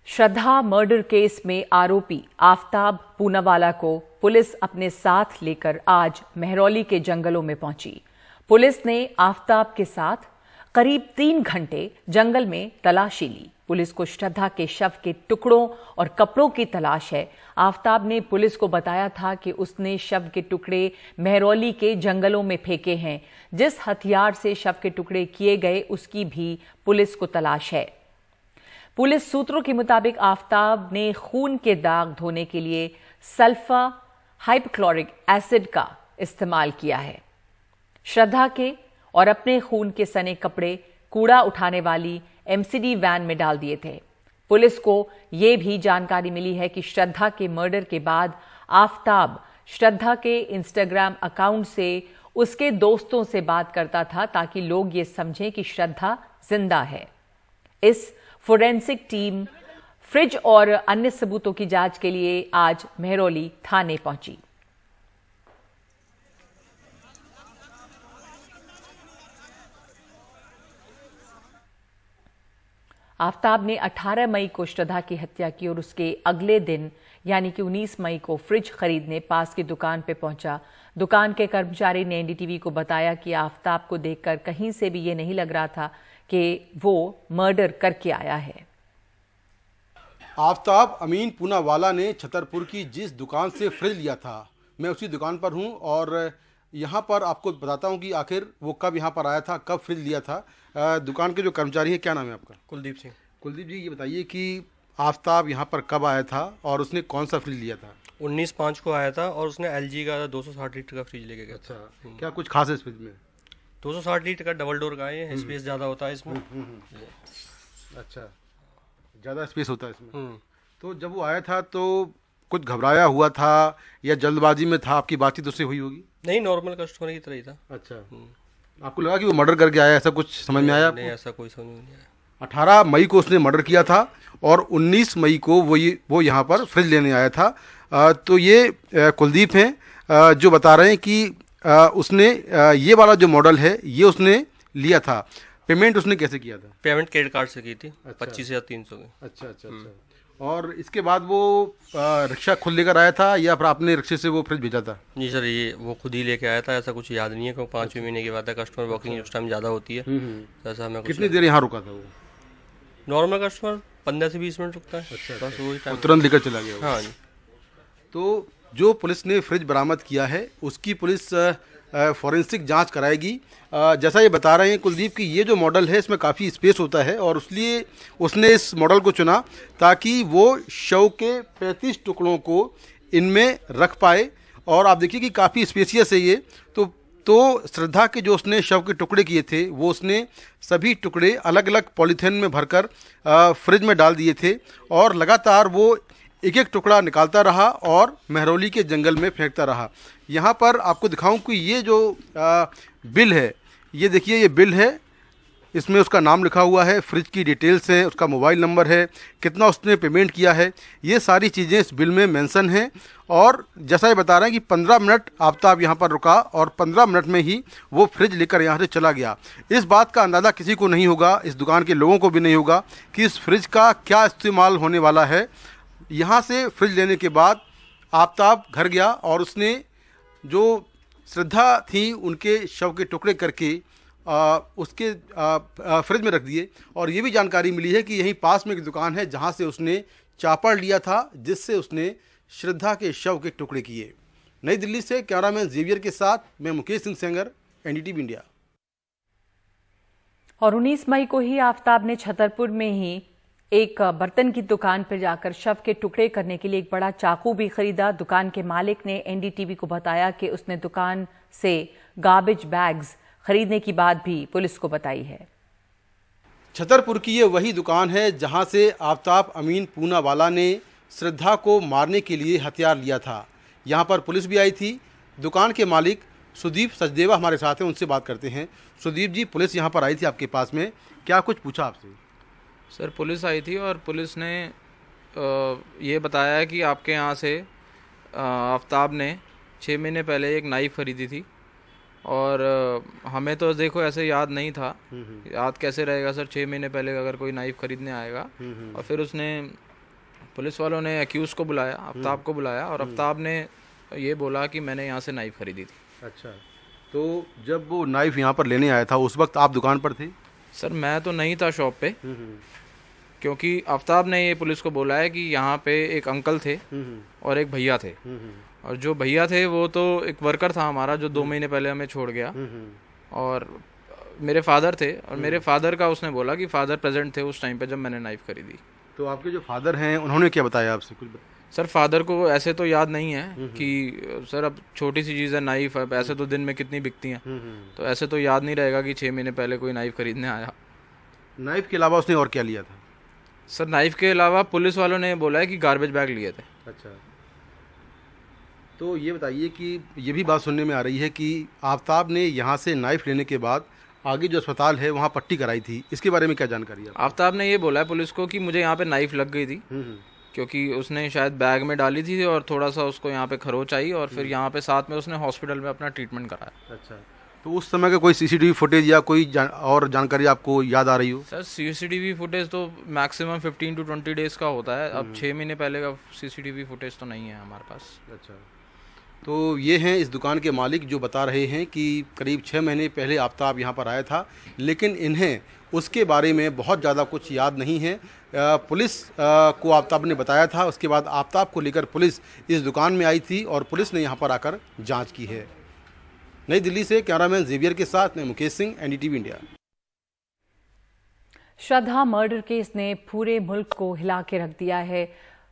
श्रद्धा मर्डर केस में आरोपी आफताब पूनावाला को पुलिस अपने साथ लेकर आज मेहरौली के जंगलों में पहुंची। पुलिस ने आफताब के साथ करीब 3 घंटे जंगल में तलाशी ली। पुलिस को श्रद्धा के शव के टुकड़ों और कपड़ों की तलाश है। आफताब ने पुलिस को बताया था कि उसने शव के टुकड़े मेहरौली के जंगलों में फेंके हैं। जिस हथियार से शव के टुकड़े किए गए उसकी भी पुलिस को तलाश है। पुलिस सूत्रों के मुताबिक आफताब ने खून के दाग धोने के लिए सल्फा हाइपोक्लोरिक एसिड का इस्तेमाल किया है। श्रद्धा के और अपने खून के सने कपड़े कूड़ा उठाने वाली एमसीडी वैन में डाल दिए थे। पुलिस को यह भी जानकारी मिली है कि श्रद्धा के मर्डर के बाद आफताब श्रद्धा के इंस्टाग्राम अकाउंट से उसके दोस्तों से बात करता था ताकि लोग ये समझें कि श्रद्धा जिंदा है। इस फोरेंसिक टीम फ्रिज और अन्य सबूतों की जांच के लिए आज मेहरौली थाने पहुंची। आफताब ने 18 मई को श्रद्धा की हत्या की और उसके अगले दिन यानी कि 19 मई को फ्रिज खरीदने पास की दुकान पर पहुंचा। दुकान के कर्मचारी ने एनडीटीवी को बताया कि आफताब को देखकर कहीं से भी ये नहीं लग रहा था कि वो मर्डर करके आया है। आफताब अमीन पूनावाला ने छतरपुर की जिस दुकान से फ्रिज लिया था, मैं उसी दुकान पर हूं और यहां पर आपको बताता हूं कि आखिर वो कब यहां पर आया था, कब फ्रिज लिया था। दुकान के जो कर्मचारी हैं, क्या नाम है आपका? कुलदीप सिंह। कुलदीप जी, ये बताइए कि आफताब यहां पर कब आया था और उसने कौन सा फ्रिज लिया था? 19/5 को आया था और उसने LG का 260 लीटर का फ्रिज लेके गया था। अच्छा, क्या कुछ खास है इस फ्रिज में? 260 लीटर का डबल डोर का है, स्पेस ज़्यादा होता है इसमें। अच्छा, ज़्यादा स्पेस होता है इसमें। तो जब वो आया था तो कुछ घबराया हुआ था या जल्दबाजी में था? आपकी बातचीत उससे हुई होगी? नहीं, नॉर्मल कस्टमर की तरह ही था। अच्छा, आपको लगा कि वो मर्डर करके आया, ऐसा कुछ समझ में आया आपको? नहीं, ऐसा कोई समझ में नहीं आया। 18 मई को उसने मर्डर किया था और 19 मई को वो यहाँ पर फ्रिज लेने आया था। तो ये कुलदीप हैं जो बता रहे हैं कि उसने ये वाला जो मॉडल है ये उसने लिया था। पेमेंट उसने कैसे किया था? पेमेंट क्रेडिट कार्ड से की थी, अच्छा। 25,300 की। अच्छा अच्छा अच्छा। और इसके बाद वो रिक्शा खुद लेकर आया था या फिर आपने रिक्शे से वो फ्रिज भेजा था? जी सर, ये वो खुद ही लेके आया था, ऐसा कुछ याद नहीं है क्योंकि 5वें महीने की बात है, कस्टमर वॉकिंग उस टाइम ज़्यादा होती है, तो ऐसा हमें कुछ कितनी देर यहाँ रुका था वो? नॉर्मल कस्टमर 15 से 20 मिनट रुकता है। अच्छा, बस वही वो टाइम। तुरंत लेकर चला गया वो। हाँ जी। तो जो पुलिस ने फ्रिज बरामद किया है उसकी पुलिस फॉरेंसिक जांच कराएगी। जैसा ये बता रहे हैं कुलदीप कि ये जो मॉडल है इसमें काफ़ी स्पेस होता है और इसलिए उसने इस मॉडल को चुना ताकि वो शव के 35 टुकड़ों को इनमें रख पाए। और आप देखिए कि काफ़ी स्पेसियस है ये। तो श्रद्धा के जो उसने शव के टुकड़े किए थे वो उसने सभी टुकड़े अलग अलग पॉलीथीन में भरकर फ्रिज में डाल दिए थे और लगातार वो एक एक टुकड़ा निकालता रहा और महरौली के जंगल में फेंकता रहा। यहाँ पर आपको दिखाऊं कि ये जो बिल है, ये देखिए ये बिल है, इसमें उसका नाम लिखा हुआ है, फ्रिज की डिटेल्स हैं, उसका मोबाइल नंबर है, कितना उसने पेमेंट किया है, ये सारी चीज़ें इस बिल में मेंशन हैं। और जैसा ये बता रहे हैं कि 15 मिनट आफ्ताब यहाँ पर रुका और 15 मिनट में ही वो फ्रिज लेकर यहाँ से चला गया। इस बात का अंदाज़ा किसी को नहीं होगा, इस दुकान के लोगों को भी नहीं होगा कि इस फ्रिज का क्या इस्तेमाल होने वाला है। यहाँ से फ्रिज लेने के बाद आफ्ताब घर गया और उसने जो श्रद्धा थी उनके शव के टुकड़े करके उसके फ्रिज में रख दिए। और ये भी जानकारी मिली है कि यहीं पास में एक दुकान है जहाँ से उसने चापड़ लिया था जिससे उसने श्रद्धा के शव के टुकड़े किए। नई दिल्ली से कैमरामैन जेवियर के साथ मैं मुकेश सिंह सेंगर, एनडीटीवी इंडिया। और 19 मई को ही आफ्ताब ने छतरपुर में ही एक बर्तन की दुकान पर जाकर शव के टुकड़े करने के लिए एक बड़ा चाकू भी खरीदा। दुकान के मालिक ने एनडीटीवी को बताया कि उसने दुकान से गार्बेज बैग्स खरीदने की बात भी पुलिस को बताई है। छतरपुर की ये वही दुकान है जहां से आफ्ताब अमीन पूनावाला ने श्रद्धा को मारने के लिए हथियार लिया था। यहां पर पुलिस भी आई थी। दुकान के मालिक सुदीप सचदेवा हमारे साथ हैं, उनसे बात करते हैं। सुदीप जी, पुलिस यहां पर आई थी आपके पास में, क्या कुछ पूछा आपसे? सर, पुलिस आई थी और पुलिस ने ये बताया कि आपके यहाँ से आफ्ताब ने 6 महीने पहले एक नाइफ़ खरीदी थी और हमें तो देखो ऐसे याद नहीं था। याद कैसे रहेगा सर, 6 महीने पहले अगर कोई नाइफ़ खरीदने आएगा। और फिर उसने पुलिस वालों ने एक्यूज़ को बुलाया, आफ्ताब को बुलाया और आफ्ताब ने ये बोला कि मैंने यहाँ से नाइफ़ खरीदी थी। अच्छा, तो जब वो नाइफ़ यहाँ पर लेने आया था उस वक्त आप दुकान पर थे? सर, मैं तो नहीं था शॉप पे, क्योंकि आफ्ताब ने ये पुलिस को बोला है कि यहाँ पे एक अंकल थे और एक भैया थे। और जो भैया थे वो तो एक वर्कर था हमारा जो 2 महीने पहले हमें छोड़ गया। और मेरे फादर थे और मेरे फादर का उसने बोला कि फादर प्रेजेंट थे उस टाइम पे जब मैंने नाइफ खरीदी। तो आपके जो फादर हैं उन्होंने क्या बताया आपसे कुछ? सर, फादर को ऐसे तो याद नहीं है कि सर अब छोटी सी चीज़ है नाइफ, अब ऐसे तो दिन में कितनी बिकती हैं, तो ऐसे तो याद नहीं रहेगा कि 6 महीने पहले कोई नाइफ खरीदने आया। नाइफ के अलावा उसने और क्या लिया था? सर, नाइफ के अलावा पुलिस वालों ने बोला है कि गार्बेज बैग लिए थे। अच्छा, तो ये बताइए कि ये भी बात सुनने में आ रही है कि आफ्ताब ने यहाँ से नाइफ लेने के बाद आगे जो अस्पताल है वहाँ पट्टी कराई थी, इसके बारे में क्या जानकारी है? आफ्ताब ने ये बोला है पुलिस को कि मुझे यहाँ पे नाइफ लग गई थी क्योंकि उसने शायद बैग में डाली थी और थोड़ा सा उसको यहाँ पे खरोच आई और फिर यहाँ पे साथ में उसने हॉस्पिटल में अपना ट्रीटमेंट कराया। अच्छा, तो उस समय का कोई सीसीटीवी फुटेज या कोई और जानकारी आपको याद आ रही हो? सर, सीसीटीवी फुटेज तो मैक्सिमम 15 to 20 डेज का होता है। अब 6 महीने पहले का सीसीटीवी फुटेज तो नहीं है हमारे पास। अच्छा, तो ये हैं इस दुकान के मालिक जो बता रहे हैं कि करीब 6 महीने पहले आफ्ताब यहाँ पर आया था, लेकिन इन्हें उसके बारे में बहुत ज़्यादा कुछ याद नहीं है। पुलिस को आफ्ताब ने बताया था, उसके बाद आफ्ताब को लेकर पुलिस इस दुकान में आई थी और पुलिस ने यहाँ पर आकर जांच की है। नई दिल्ली से कैमरामैन जेवियर के साथ मैं मुकेश सिंह, एनडीटीवी इंडिया। श्रद्धा मर्डर केस ने पूरे मुल्क को हिला के रख दिया है।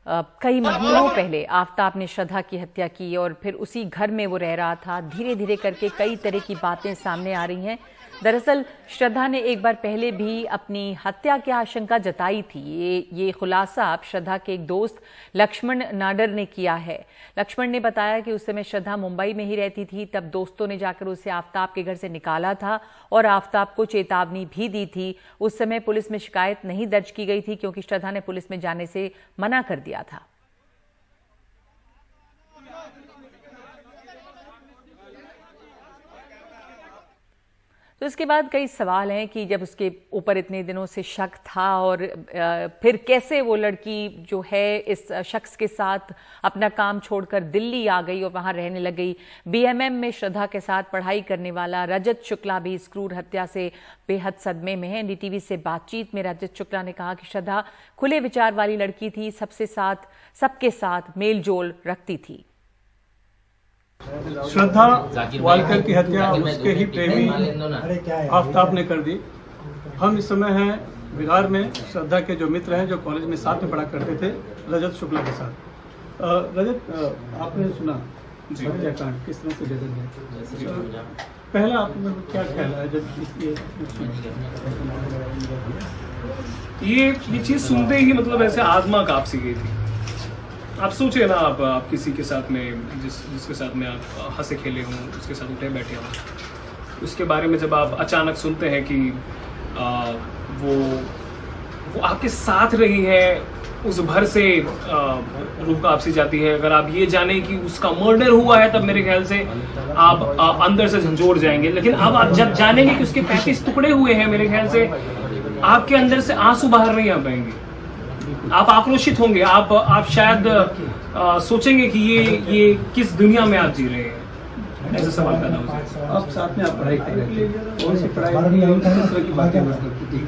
कई महीनों पहले आफ्ताब ने श्रद्धा की हत्या की और फिर उसी घर में वो रह रहा था। धीरे धीरे करके कई तरह की बातें सामने आ रही हैं। दरअसल श्रद्धा ने एक बार पहले भी अपनी हत्या की आशंका जताई थी। ये खुलासा अब श्रद्धा के एक दोस्त लक्ष्मण नाडर ने किया है। लक्ष्मण ने बताया कि उस समय श्रद्धा मुंबई में ही रहती थी, तब दोस्तों ने जाकर उसे आफ्ताब के घर से निकाला था और आफ्ताब को चेतावनी भी दी थी। उस समय पुलिस में शिकायत नहीं दर्ज की गई थी क्योंकि श्रद्धा ने पुलिस में जाने से मना कर दिया था। तो इसके बाद कई सवाल हैं कि जब उसके ऊपर इतने दिनों से शक था और फिर कैसे वो लड़की जो है इस शख्स के साथ अपना काम छोड़कर दिल्ली आ गई और वहां रहने लग गई। बीएमएम में श्रद्धा के साथ पढ़ाई करने वाला रजत शुक्ला भी इस क्रूर हत्या से बेहद सदमे में है। एनडीटीवी से बातचीत में रजत शुक्ला ने कहा कि श्रद्धा खुले विचार वाली लड़की थी, सबके साथ मेल जोल रखती थी। श्रद्धा वालकर की हत्या उसके ही प्रेमी आफ्ताब ने कर दी। हम इस समय हैं बिहार में श्रद्धा के जो मित्र हैं, जो कॉलेज में साथ में पढ़ा करते थे, रजत शुक्ला के साथ। रजत, आपने सुना हत्याकांड किस तरह से बदल गया, पहला आपको क्या ख्याल है जब ये चीज सुनते ही मतलब ऐसे आत्मा कांप सी गई थी। आप सोचिए ना, आप किसी के साथ में जिसके साथ में आप हंसे खेले हों, उसके साथ उठे बैठे हों, उसके बारे में जब आप अचानक सुनते हैं कि वो आपके साथ रही है, उस भर से रूह कांप सी जाती है। अगर आप ये जाने कि उसका मर्डर हुआ है तब मेरे ख्याल से आप अंदर से झंझोड़ जाएंगे। लेकिन अब आप जब जानेंगे कि उसके 35 टुकड़े हुए हैं, मेरे ख्याल से आपके अंदर से आंसू बाहर नहीं आ पाएंगे। आप आक्रोशित होंगे, आप शायद सोचेंगे कि ये किस दुनिया में आप जी रहे हैं, ऐसे सवाल पैदा हो जाए। आप साथ में आप पढ़ाई कर रहे थे, कौन सी पढ़ाई किस तरह की बातें करती थी?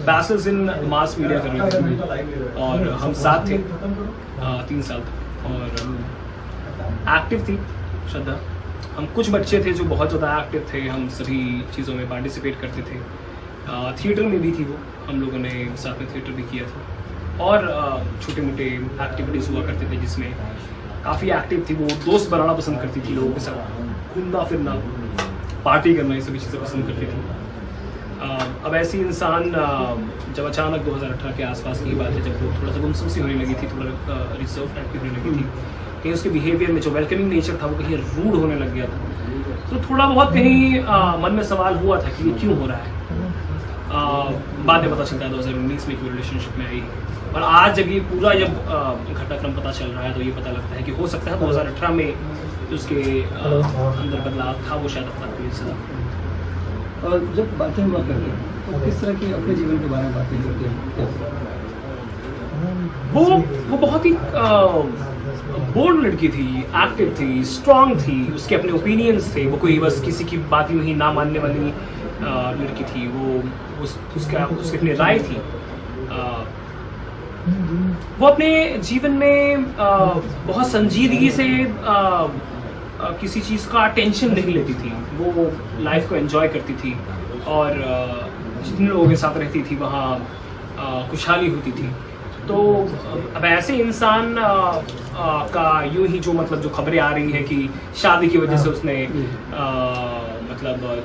बैचलर्स इन मास मीडिया कर रहे थे और हम साथ थे 3 साल तक, और एक्टिव थी श्रद्धा। हम कुछ बच्चे थे जो बहुत ज़्यादा एक्टिव थे, हम सभी चीज़ों में पार्टिसिपेट करते थे। थिएटर में भी थी वो, हम लोगों ने साथ में थिएटर भी किया था, और छोटे मोटे एक्टिविटीज़ हुआ करते थे जिसमें काफ़ी एक्टिव थी वो। दोस्त बनाना पसंद करती थी, लोगों के साथ घूमना फिरना, पार्टी करना, ये सभी चीज़ें पसंद करती थी। अब ऐसी इंसान जब अचानक 2018 के आसपास की बात है, जब वो थोड़ा सा गुमसुम सी होने लगी थी, थोड़ा रिजर्व टाइप की होने लगी थी, कहीं उसके बिहेवियर में जो वेलकमिंग नेचर था वो कहीं रूड होने लग गया था, तो थोड़ा बहुत कहीं मन में सवाल हुआ था कि ये क्यों हो रहा है। बाद में पता चलता है 2019 में कोई रिलेशनशिप में आई, और आज जब ये पूरा घटनाक्रम पता चल रहा है तो ये पता लगता है कि हो सकता है 2018 में उसके अंदर बदलाव था, वो शायद अपना कोई सदा। और जब बातें हुआ करते हैं तो किस तरह के अपने जीवन के बारे में बातें करते हैं? वो बहुत ही बोल्ड लड़की थी, एक्टिव थी, स्ट्रांग थी, उसके अपने ओपिनियंस थे, वो कोई बस किसी की बात ही नहीं ना मानने वाली लड़की थी। वो उसकी अपनी राय थी। वो अपने जीवन में बहुत संजीदगी से किसी चीज़ का टेंशन नहीं लेती थी, वो लाइफ को एंजॉय करती थी, और जिन लोगों के साथ रहती थी वहाँ खुशहाली होती थी। तो अब ऐसे इंसान का यूं ही जो खबरें आ रही हैं कि शादी की वजह से उसने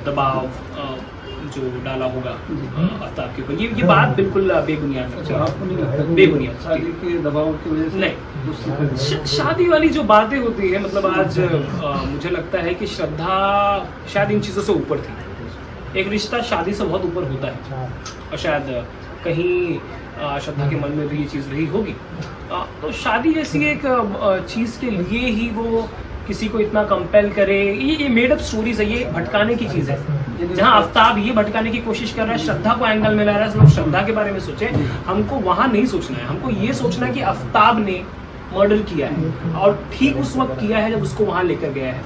दबाव जो डाला होगा आफ्ताब के ऊपर, ये बात बिल्कुल बेबुनियाद शादी के दबाव की वजह से नहीं। शादी वाली जो बातें होती है, आज मुझे लगता है कि श्रद्धा शायद इन चीज़ों से ऊपर थी। एक रिश्ता शादी से बहुत ऊपर होता है, और शायद कहीं श्रद्धा के मन में भी ये चीज़ रही होगी। तो शादी जैसी एक चीज़ के लिए ही वो किसी को इतना कंपेल करे, ये मेड अप स्टोरीज है, ये भटकाने की चीज़ है। जहाँ आफ्ताब ये भटकाने की कोशिश कर रहा है, श्रद्धा को एंगल में ला रहा है, लोग श्रद्धा के बारे में सोचे। हमको वहाँ नहीं सोचना है, हमको ये सोचना है कि आफ्ताब ने मर्डर किया है, और ठीक उस वक्त किया है जब उसको वहाँ लेकर गया है।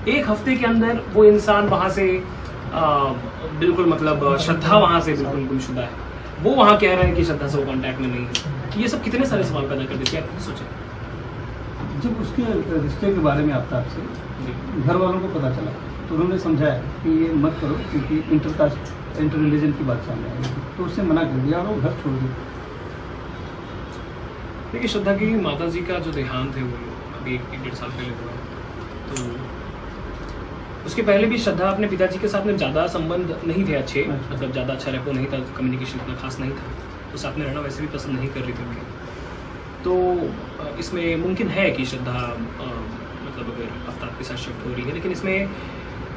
1 हफ्ते के अंदर वो इंसान वहाँ से बिल्कुल श्रद्धा वहाँ से बिल्कुल गुमशुदा है। वो वहाँ कह रहे हैं कि श्रद्धा से वो कॉन्टैक्ट में नहीं है। ये सब कितने सारे सवाल पैदा कर देते हैं, आप सोचें। जब उसके रिश्ते के बारे में आफ्ताब से घर वालों को पता चला तो उन्होंने समझाया कि ये मत करो, क्योंकि इंटर रिलीजन की बात सामने आई, तो उससे मना कर दिया और वो घर छोड़ दिया। देखिए, श्रद्धा की माता जी का जो देहांत है वो अभी 1-1.5 साल पहले हुआ, तो उसके पहले भी श्रद्धा अपने पिताजी के साथ में ज़्यादा संबंध नहीं थे अच्छे, ज़्यादा अच्छा रेपो नहीं था, कम्युनिकेशन इतना खास नहीं था, तो साथ में रहना वैसे भी पसंद नहीं कर रही थी उनके। तो इसमें मुमकिन है कि श्रद्धा अगर आफ्ताब के साथ शिफ्ट हो रही है, लेकिन इसमें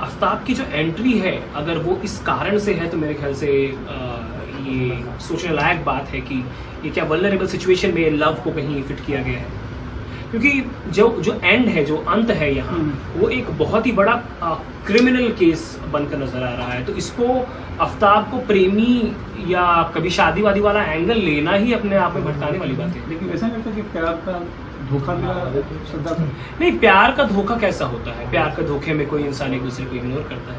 आफ्ताब की जो एंट्री है अगर वो इस कारण से है तो मेरे ख्याल से ये सोचने लायक बात है कि ये क्या वल्नरेबल सिचुएशन में लव को कहीं फिट किया गया है। क्योंकि जो एंड है, जो अंत है यहाँ, वो एक बहुत ही बड़ा क्रिमिनल केस बनकर नजर आ रहा है। तो इसको आफ्ताब को प्रेमी या कभी शादी वादी वाला एंगल लेना ही अपने आप में भटकाने वाली बात है। लेकिन ऐसा लगता है कि प्यार का धोखा मिला श्रद्धा को? नहीं, प्यार का धोखा कैसा होता है? प्यार के धोखे में कोई इंसान एक दूसरे को इग्नोर करता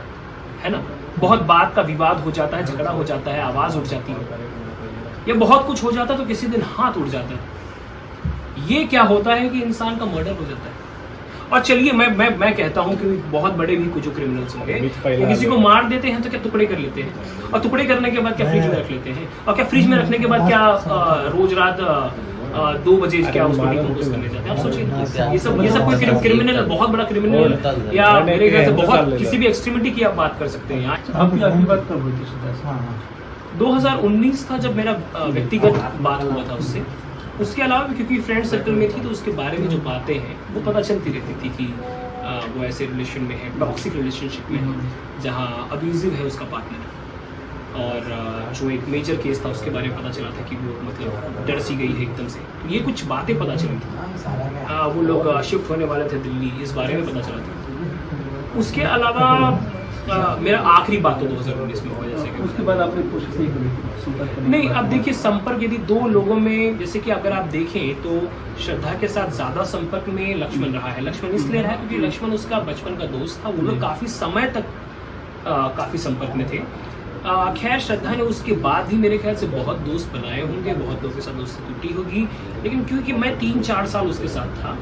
है ना? बहुत बात का विवाद हो जाता है, झगड़ा हो जाता है, आवाज उठ जाती है, या बहुत कुछ हो जाता है तो किसी दिन हाथ उठ जाता है। ये क्या होता है कि इंसान का मर्डर हो जाता है। और चलिए मैं कहता हूं कि बहुत बड़े भी कुछ जो क्रिमिनल्स होंगे, वो किसी को मार देते हैं तो क्या टुकड़े कर लेते हैं, और टुकड़े करने के बाद क्या फ्रिज में रख लेते हैं, और क्या फ्रिज में रखने के बाद क्या रोज रात 2 बजे क्या उसको डिकम्पोज करने जाते हैं। आप सोचिए, ये सब कोई क्रिमिनल, बहुत बड़ा क्रिमिनल, या मेरे ख्याल से बहुत किसी भी एक्सट्रीमिटी की आप बात कर सकते हैं। आपकी आखिरी बात कब हुई थी? 2019 था जब मेरा व्यक्तिगत बात हुआ था उससे। उसके अलावा भी क्योंकि फ्रेंड सर्कल में थी तो उसके बारे में जो बातें हैं वो पता चलती रहती थी कि वो ऐसे रिलेशन में है, टॉक्सिक रिलेशनशिप में है, जहाँ अब्यूजिव है उसका पार्टनर। और जो एक मेजर केस था उसके बारे में पता चला था कि वो मतलब डर सी गई है एकदम से, तो ये कुछ बातें पता चली थी। वो लोग शिफ्ट होने वाले थे दिल्ली, इस बारे में पता चला था। उसके अलावा मेरा आखिरी बात तो 2019 में हुआ, जैसे कि उसके बाद आपने कोशिश नहीं करी? नहीं, अब देखिए, संपर्क यदि 2 लोगों में, जैसे कि अगर आप देखें तो श्रद्धा के साथ ज्यादा संपर्क में लक्ष्मण रहा है। लक्ष्मण इसलिए रहा है क्योंकि लक्ष्मण उसका बचपन का दोस्त था, वो लोग काफी समय तक काफी संपर्क में थे। खैर, श्रद्धा ने उसके बाद ही मेरे ख्याल से बहुत दोस्त बनाए होंगे, बहुत लोगों के साथ दोस्ती टूटी होगी, लेकिन क्योंकि मैं 3-4 साल उसके साथ था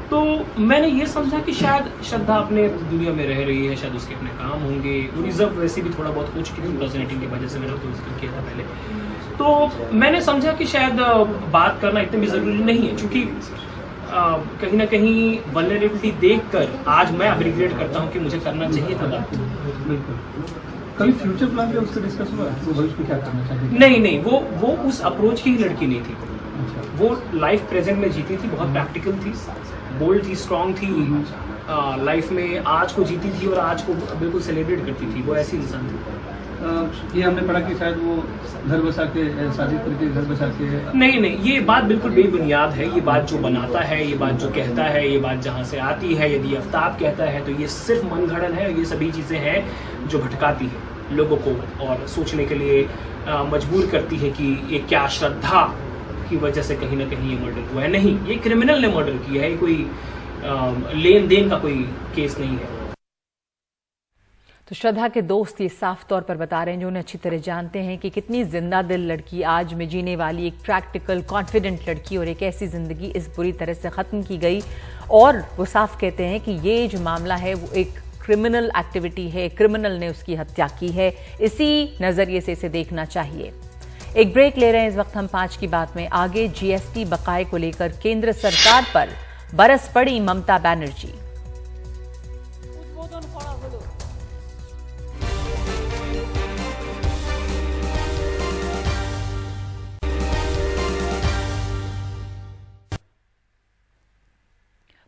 तो मैंने ये समझा कि शायद श्रद्धा अपने दुनिया में रह रही है, शायद उसके अपने काम होंगे। वो रिजर्व वैसे भी थोड़ा बहुत हो चुकी थी 2018 की वजह से, मैंने तो जिक्र किया था पहले। तो मैंने समझा कि शायद बात करना इतना भी जरूरी नहीं है, क्योंकि कहीं ना कहीं वल्नरेबिलिटी देखकर आज मैं अब रिग्रेट करता हूँ कि मुझे करना चाहिए था बात। बिल्कुल। कभी फ्यूचर प्लान पे उससे डिस्कस हुआ है, वो भविष्य में क्या करना चाहिए? नहीं, वो उस अप्रोच की लड़की नहीं थी। वो लाइफ प्रेजेंट में जीती थी, बहुत प्रैक्टिकल थी, बोल्ड थी, स्ट्रांग थी, लाइफ में आज को जीती थी और आज को बिल्कुल सेलिब्रेट करती थी। वो ऐसी इंसान थी। ये हमने पढ़ा कि शायद वो घर बसा के शादी करके घर बसा के। नहीं, ये बात बिल्कुल बेबुनियाद है। ये बात जो बनाता है, ये बात जो कहता है, ये बात जहाँ से आती है, यदि आफ्ताब कहता है तो ये सिर्फ मनगढ़ंत है। ये सभी चीजें हैं जो भटकाती है लोगों को और सोचने के लिए मजबूर करती है कि ये क्या श्रद्धा की वजह से कहीं ना कहीं ये मर्डर हुआ है। नहीं, ये क्रिमिनल ने मर्डर किया है, कोई लेन देन का कोई केस नहीं है। तो श्रद्धा के दोस्त ये साफ तौर पर बता रहे हैं, जो उन्हें अच्छी तरह जानते हैं कि कितनी जिंदा दिल लड़की आज में जीने वाली, एक प्रैक्टिकल कॉन्फिडेंट लड़की, और एक ऐसी जिंदगी इस बुरी तरह से खत्म की गई। और वो साफ कहते हैं कि ये जो मामला है वो एक क्रिमिनल एक्टिविटी है, क्रिमिनल ने उसकी हत्या की है। इसी नजरिए से इसे देखना चाहिए। एक ब्रेक ले रहे हैं इस वक्त हम 5 की बात में। आगे जीएसटी बकाये को लेकर केंद्र सरकार पर बरस पड़ी ममता बनर्जी।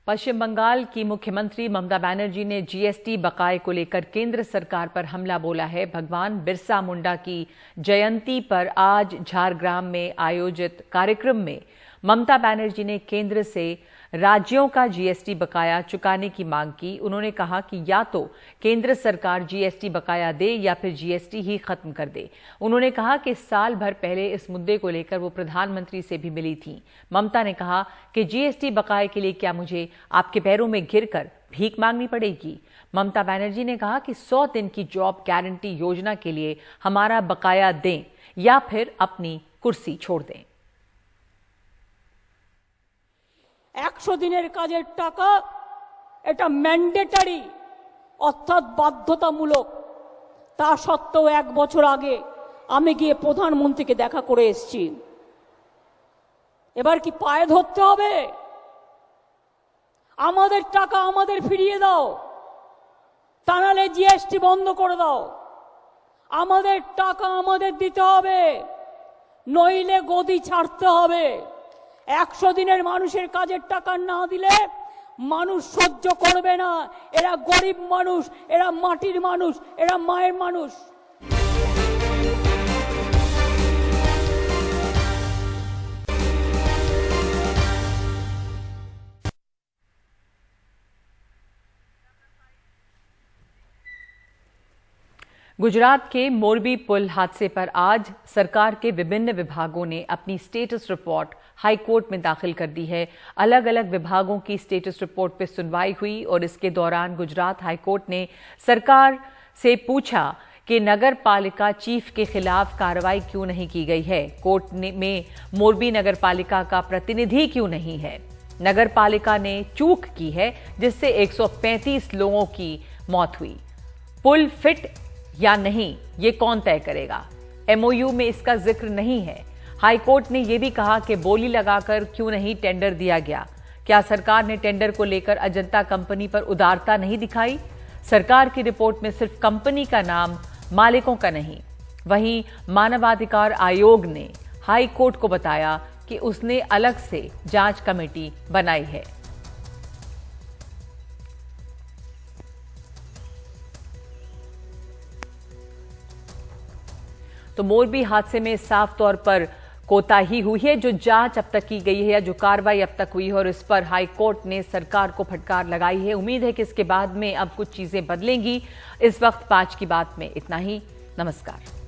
पश्चिम बंगाल की मुख्यमंत्री ममता बनर्जी ने जीएसटी बकाये को लेकर केंद्र सरकार पर हमला बोला है। भगवान बिरसा मुंडा की जयंती पर आज झारग्राम में आयोजित कार्यक्रम में ममता बनर्जी ने केंद्र से राज्यों का जीएसटी बकाया चुकाने की मांग की। उन्होंने कहा कि या तो केंद्र सरकार जीएसटी बकाया दे या फिर जीएसटी ही खत्म कर दे। उन्होंने कहा कि साल भर पहले इस मुद्दे को लेकर वो प्रधानमंत्री से भी मिली थी। ममता ने कहा कि जीएसटी बकाये के लिए क्या मुझे आपके पैरों में गिरकर भीख मांगनी पड़ेगी। ममता बनर्जी ने कहा कि 100 दिन की जॉब गारंटी योजना के लिए हमारा बकाया दें या फिर अपनी कुर्सी छोड़ दें। 100 দিনের কাজের টাকা এটা ম্যান্ডেটরি অর্থাৎ বাধ্যতামূলক। তা সত্ত্বেও 1 বছর আগে আমি গিয়ে প্রধানমন্ত্রীকে দেখা করে এসেছি। এবার কি পায়ে ধরতে হবে? আমাদের টাকা আমাদের ফিরিয়ে দাও, তা নাহলে জিএসটি বন্ধ করে দাও। আমাদের টাকা আমাদের দিতে হবে, নইলে গদি ছাড়তে হবে। 100 দিনের মানুষের কাজের টাকা না দিলে মানুষ সহ্য করবে না। এরা গরিব মানুষ, এরা মাটির মানুষ, এরা মায়ের মানুষ। गुजरात के मोरबी पुल हादसे पर आज सरकार के विभिन्न विभागों ने अपनी स्टेटस रिपोर्ट हाई कोर्ट में दाखिल कर दी है। अलग अलग विभागों की स्टेटस रिपोर्ट पर सुनवाई हुई और इसके दौरान गुजरात हाई कोर्ट ने सरकार से पूछा कि नगर पालिका चीफ के खिलाफ कार्रवाई क्यों नहीं की गई है। कोर्ट में मोरबी नगर पालिका का प्रतिनिधि क्यों नहीं है। नगर पालिका ने चूक की है जिससे 135 लोगों की मौत हुई। पुल फिट या नहीं ये कौन तय करेगा। एमओयू में इसका जिक्र नहीं है। हाई कोर्ट ने यह भी कहा कि बोली लगाकर क्यों नहीं टेंडर दिया गया। क्या सरकार ने टेंडर को लेकर अजंता कंपनी पर उदारता नहीं दिखाई। सरकार की रिपोर्ट में सिर्फ कंपनी का नाम, मालिकों का नहीं। वहीं मानवाधिकार आयोग ने हाई कोर्ट को बताया कि उसने अलग से जांच कमेटी बनाई है। तो मोरबी हादसे में साफ तौर पर कोताही हुई है। जो जांच अब तक की गई है या जो कार्रवाई अब तक हुई है और इस पर हाई कोर्ट ने सरकार को फटकार लगाई है। उम्मीद है कि इसके बाद में अब कुछ चीजें बदलेंगी। इस वक्त 5 की बात में इतना ही। नमस्कार।